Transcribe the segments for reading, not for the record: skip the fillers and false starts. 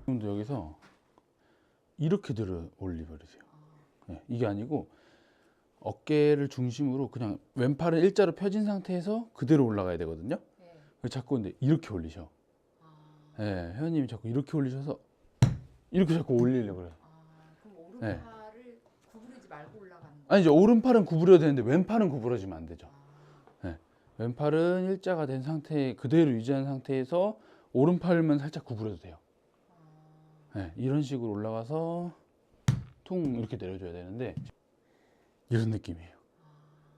지금도 여기서 이렇게 들어 올려버리세요. 네, 이게 아니고 어깨를 중심으로 그냥 왼팔은 일자로 펴진 상태에서 그대로 올라가야 되거든요. 네. 자꾸 근데 이렇게 올리셔. 네, 회원님이 자꾸 이렇게 올리셔서 이렇게 자꾸 올리려고 그래요. 그럼 오른팔을 네. 구부리지 말고 올라가는 거예요? 아니죠. 오른팔은 구부려야 되는데 왼팔은 구부러지면 안 되죠. 네, 왼팔은 일자가 된 상태 그대로 유지한 상태에서 오른팔만 살짝 구부려도 돼요. 네, 이런 식으로 올라가서 퉁 이렇게 내려줘야 되는데 이런 느낌이에요.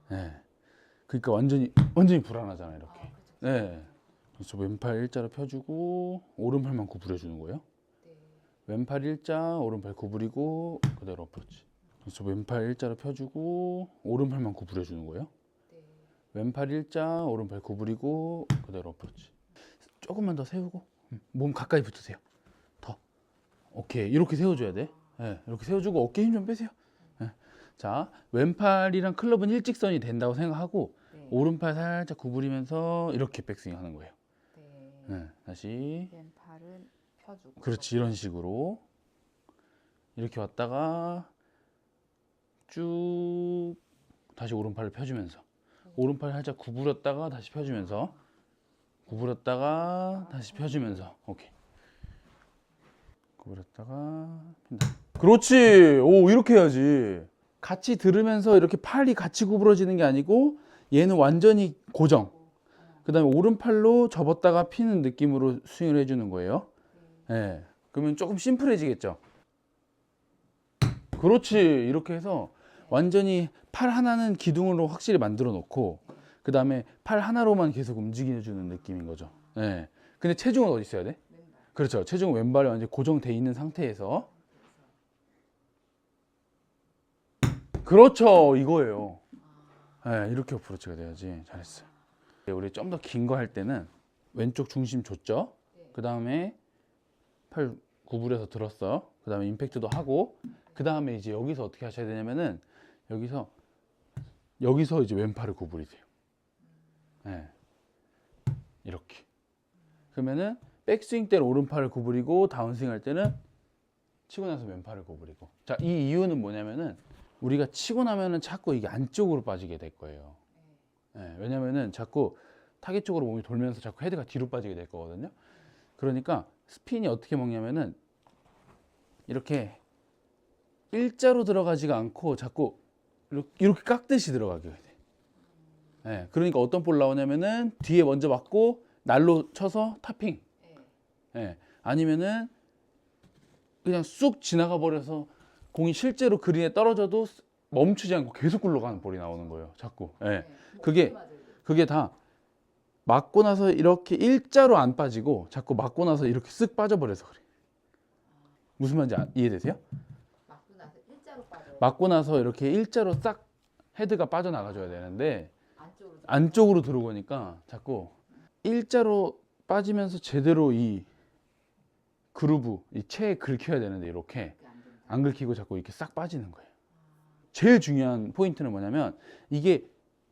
네. 그러니까 완전히 불안하잖아요. 이렇게. 네. 그래서 왼팔 일자로 펴주고 오른팔만 구부려주는 거예요. 네. 왼팔 일자, 오른팔 구부리고 그대로 어프로치. 그래서 왼팔 일자로 펴주고 오른팔만 구부려주는 거예요. 네. 왼팔 일자, 오른팔 구부리고 그대로 어프로치. 조금만 더 세우고 몸 가까이 붙으세요. 더. 오케이. 이렇게 세워줘야 돼. 네. 이렇게 세워주고 어깨 힘 좀 빼세요. 네. 자, 왼팔이랑 클럽은 일직선이 된다고 생각하고 네. 오른팔 살짝 구부리면서 이렇게 백스윙 하는 거예요. 네. 네. 다시 왼팔은 펴주고. 그렇지. 이런 식으로 이렇게 왔다가 쭉 다시 오른팔을 펴주면서 오른팔 살짝 구부렸다가 다시 펴주면서 구부렸다가 다시 펴주면서 오케이. 구부렸다가 핀다. 그렇지. 오, 이렇게 해야지. 같이 들으면서 이렇게 팔이 같이 구부러지는 게 아니고 얘는 완전히 고정. 그 다음에 오른팔로 접었다가 피는 느낌으로 스윙을 해주는 거예요. 네. 그러면 조금 심플해지겠죠. 그렇지. 이렇게 해서 완전히 팔 하나는 기둥으로 확실히 만들어 놓고 그 다음에 팔 하나로만 계속 움직여주는 느낌인 거죠. 네. 근데 체중은 어디 있어야 돼? 그렇죠. 체중은 왼발에 완전히 고정돼 있는 상태에서 그렇죠. 이거예요. 네, 이렇게 어프로치가 돼야지. 잘했어요. 우리 좀 더 긴 거 할 때는 왼쪽 중심 줬죠. 그 다음에 팔 구부려서 들었어요. 그 다음에 임팩트도 하고 그 다음에 이제 여기서 어떻게 하셔야 되냐면은 여기서 이제 왼팔을 구부리세요. 네. 이렇게. 그러면은 백스윙 때는 오른팔을 구부리고 다운스윙 할 때는 치고 나서 왼팔을 구부리고. 자, 이 이유는 뭐냐면은 우리가 치고 나면은 자꾸 이게 안쪽으로 빠지게 될 거예요. 네, 왜냐면은 자꾸 타겟 쪽으로 몸이 돌면서 자꾸 헤드가 뒤로 빠지게 될 거거든요. 그러니까 스핀이 어떻게 먹냐면은 이렇게 일자로 들어가지가 않고 자꾸 이렇게 깎듯이 들어가게 돼. 네, 그러니까 어떤 볼 나오냐면은 뒤에 먼저 맞고 날로 쳐서 타핑. 네, 아니면은 그냥 쑥 지나가 버려서 공이 실제로 그린에 떨어져도 멈추지 않고 계속 굴러가는 볼이 나오는 거예요. 자꾸. 네. 그게 다 맞고 나서 이렇게 일자로 안 빠지고 자꾸 맞고 나서 이렇게 쓱 빠져버려서 그래. 무슨 말인지 이해되세요? 맞고 나서 이렇게 일자로 싹 헤드가 빠져나가줘야 되는데 안쪽으로 들어오니까 자꾸 일자로 빠지면서 제대로 이 그루브, 이 체에 긁혀야 되는데 이렇게 안 긁히고 자꾸 이렇게 싹 빠지는 거예요. 제일 중요한 포인트는 뭐냐면 이게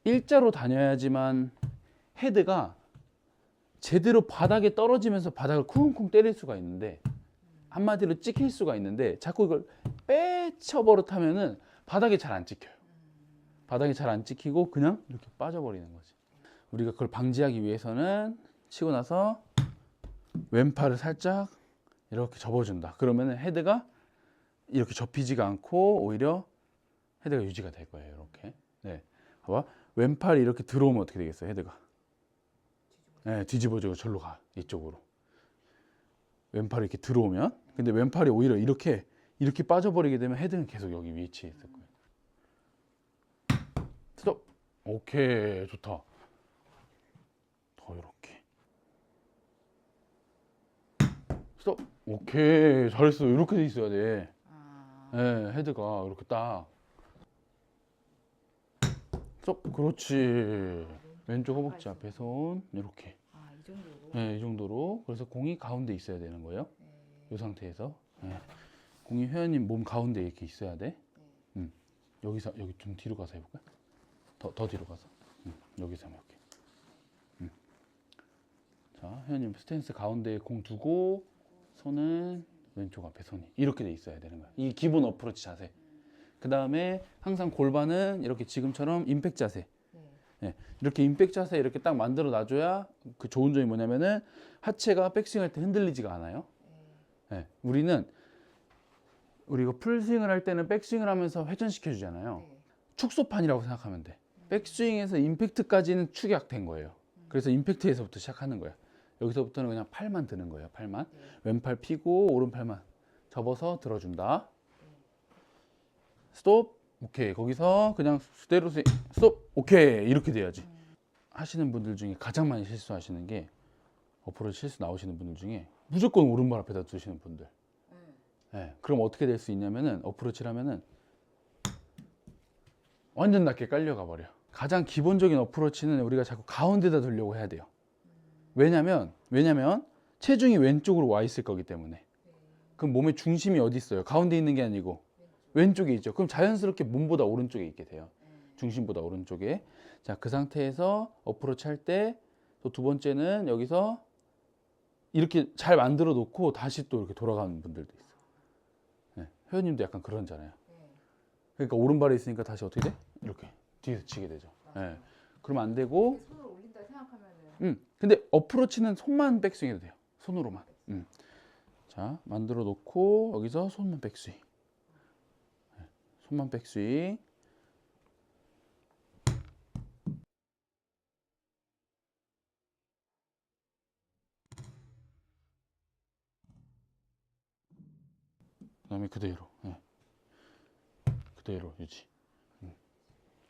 일자로 다녀야지만 헤드가 제대로 바닥에 떨어지면서 바닥을 쿵쿵 때릴 수가 있는데 한마디로 찍힐 수가 있는데 자꾸 이걸 빼쳐 버릇하면은 바닥에 잘 안 찍혀요. 바닥에 잘 안 찍히고 그냥 이렇게 빠져버리는 거지. 우리가 그걸 방지하기 위해서는 치고 나서 왼팔을 살짝 이렇게 접어준다. 그러면은 헤드가 이렇게 접히지가 않고 오히려 헤드가 유지가 될 거예요. 이렇게. 네. 봐봐. 왼팔이 이렇게 들어오면 어떻게 되겠어요? 헤드가. 네, 뒤집어지고 절로 가. 이쪽으로. 왼팔이 이렇게 들어오면. 근데 왼팔이 오히려 이렇게 빠져버리게 되면 헤드는 계속 여기 위치에 있을 거예요. 스톱. 오케이. 좋다. 더 이렇게. 스톱. 오케이. 잘했어. 이렇게 돼 있어야 돼. 네, 헤드가 이렇게 딱. 스톱. 그렇지. 왼쪽 허벅지 앞에 손 이렇게. 이 정도로? 네, 이 정도로. 그래서 공이 가운데 있어야 되는 거예요. 이 상태에서. 네. 공이 회원님 몸 가운데 이렇게 있어야 돼. 여기 좀 뒤로 가서 해볼까? 더 뒤로 가서. 여기서 한번 이렇게. 자, 회원님 스탠스 가운데에 공 두고 손은 왼쪽 앞에 손이 이렇게 돼 있어야 되는 거야. 이 기본 어프로치 자세. 그 다음에 항상 골반은 이렇게 지금처럼 임팩트 자세. 예, 이렇게 임팩트 자세 이렇게 딱 만들어 놔줘야 그 좋은 점이 뭐냐면은 하체가 백스윙 할 때 흔들리지가 않아요. 예, 우리가 풀스윙을 할 때는 백스윙을 하면서 회전시켜 주잖아요. 축소판이라고 생각하면 돼. 백스윙에서 임팩트까지는 축약된 거예요. 그래서 임팩트에서부터 시작하는 거야. 여기서부터는 그냥 팔만 드는 거예요. 팔만. 왼팔 피고 오른팔만 접어서 들어준다. 스톱. 오케이. 거기서 그냥 그대로 스톱. 오케이. 이렇게 돼야지. 하시는 분들 중에 가장 많이 실수하시는 게 어프로치 실수 나오시는 분들 중에 무조건 오른발 앞에다 두시는 분들. 네, 그럼 어떻게 될 수 있냐면은 어프로치를 하면은 완전 낮게 깔려가 버려. 가장 기본적인 어프로치는 우리가 자꾸 가운데다 두려고 해야 돼요. 왜냐면 체중이 왼쪽으로 와 있을 거기 때문에. 그럼 몸의 중심이 어디 있어요? 가운데 있는 게 아니고 왼쪽에 있죠. 그럼 자연스럽게 몸보다 오른쪽에 있게 돼요. 중심보다 오른쪽에. 자, 그 상태에서 어프로치 할 때 또 두 번째는 여기서 이렇게 잘 만들어 놓고 다시 또 이렇게 돌아가는 분들도 있어요. 네, 회원님도 약간 그런잖아요. 그러니까 오른발에 있으니까 다시 어떻게 돼? 이렇게 뒤에서 치게 되죠. 네. 그러면 안 되고. 손을 올린다 생각하면은. 근데 어프로치는 손만 백스윙해도 돼요. 손으로만. 자, 만들어 놓고 여기서 손만 백스윙. 네, 손만 백스윙. 그다음에 그대로. 네. 그대로 유지.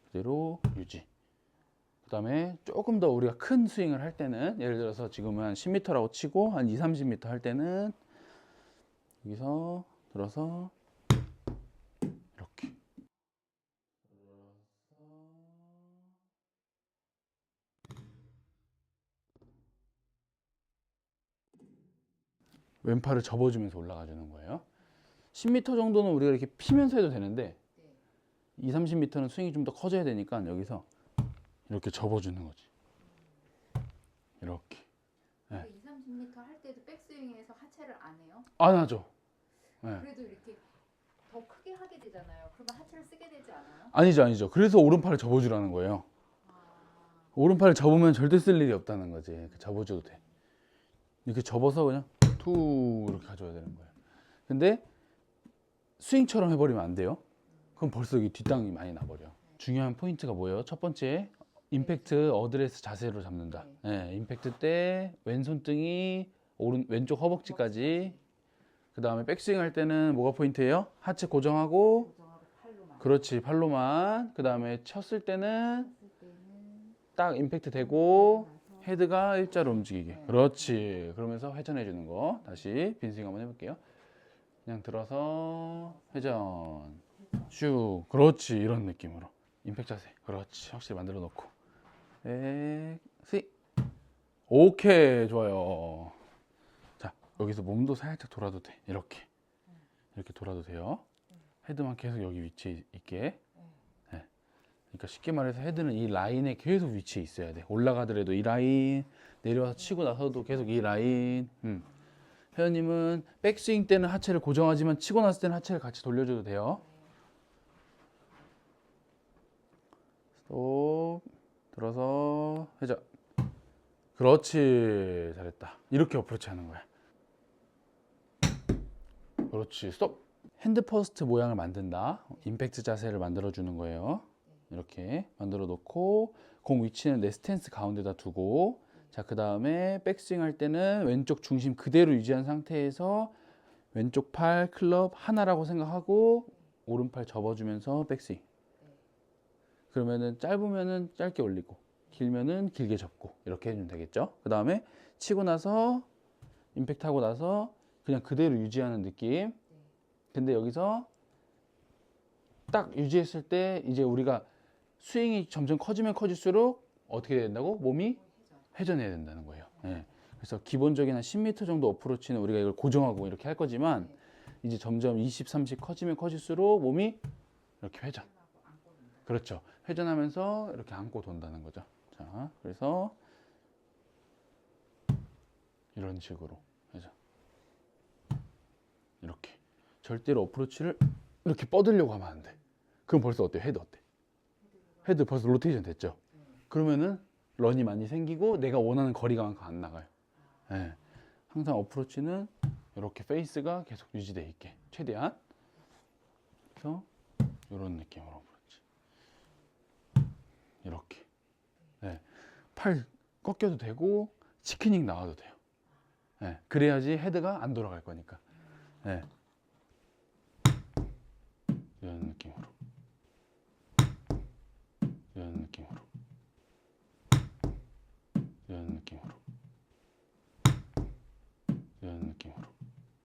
그대로 유지. 그 다음에 조금 더 우리가 큰 스윙을 할 때는 예를 들어서 지금은 한 10m라고 치고 한 2, 30m 할 때는 여기서 들어서 이렇게 왼팔을 접어주면서 올라가 주는 거예요. 10m 정도는 우리가 이렇게 피면서 해도 되는데 2, 30m는 스윙이 좀 더 커져야 되니까 여기서 이렇게 접어주는 거지. 이렇게. 네. 2, 30m 할 때도 백스윙에서 하체를 안 해요? 안 하죠. 네. 그래도 이렇게 더 크게 하게 되잖아요. 그러면 하체를 쓰게 되지 않아요? 아니죠. 그래서 오른팔을 접어주라는 거예요. 오른팔을 접으면 절대 쓸 일이 없다는 거지. 이렇게 접어줘도 돼. 이렇게 접어서 그냥 투 이렇게 가져야 되는 거예요. 근데 스윙처럼 해버리면 안 돼요. 그럼 벌써 여기 뒷땅이 많이 나버려. 중요한 포인트가 뭐예요? 첫 번째, 임팩트 어드레스 자세로 잡는다. 네, 임팩트 때 왼손등이 왼쪽 허벅지까지. 그 다음에 백스윙 할 때는 뭐가 포인트예요? 하체 고정하고, 팔로만. 그렇지, 팔로만. 그 다음에 쳤을 때는 딱 임팩트 되고 헤드가 일자로 움직이게. 그렇지. 그러면서 회전해 주는 거. 다시 빈스윙 한번 해볼게요. 그냥 들어서 회전 슉. 그렇지. 이런 느낌으로 임팩트 자세. 그렇지. 확실히 만들어 놓고 스윙. 오케이. 좋아요. 자, 여기서 몸도 살짝 돌아도 돼. 이렇게 돌아도 돼요. 헤드만 계속 여기 위치에 있게. 그러니까 쉽게 말해서 헤드는 이 라인에 계속 위치해 있어야 돼. 올라가더라도 이 라인, 내려와서 치고 나서도 계속 이 라인. 회원님은 백스윙 때는 하체를 고정하지만 치고 났을 때는 하체를 같이 돌려줘도 돼요. 스톱. 들어서 회전. 그렇지. 잘했다. 이렇게 어프로치 하는 거야. 그렇지. 스톱. 핸드 퍼스트 모양을 만든다. 임팩트 자세를 만들어 주는 거예요. 이렇게 만들어 놓고 공 위치는 내 스탠스 가운데다 두고, 자, 그 다음에 백스윙 할 때는 왼쪽 중심 그대로 유지한 상태에서 왼쪽 팔 클럽 하나라고 생각하고 오른팔 접어주면서 백스윙. 그러면은 짧으면은 짧게 올리고 길면은 길게 접고 이렇게 해주면 되겠죠. 그 다음에 치고 나서 임팩트 하고 나서 그냥 그대로 유지하는 느낌. 근데 여기서 딱 유지했을 때 이제 우리가 스윙이 점점 커지면 커질수록 어떻게 된다고? 몸이 회전해야 된다는 거예요. 네. 그래서 기본적인 한 10m 정도 어프로치는 우리가 이걸 고정하고 이렇게 할 거지만 이제 점점 20, 30 커지면 커질수록 몸이 이렇게 회전. 그렇죠. 회전하면서 이렇게 안고 돈다는 거죠. 자, 그래서 이런 식으로 회전. 이렇게. 절대로 어프로치를 이렇게 뻗으려고 하면 안 돼. 그럼 벌써 어때? 헤드 어때? 헤드 벌써 로테이션 됐죠? 그러면은 런이 많이 생기고 내가 원하는 거리가만큼 안 나가요. 예. 항상 어프로치는 이렇게 페이스가 계속 유지돼 있게 최대한. 그래서 이런 느낌으로 어프로치. 이렇게. 네. 팔 꺾여도 되고 치킨닝 나와도 돼요. 네. 그래야지 헤드가 안 돌아갈 거니까. 네.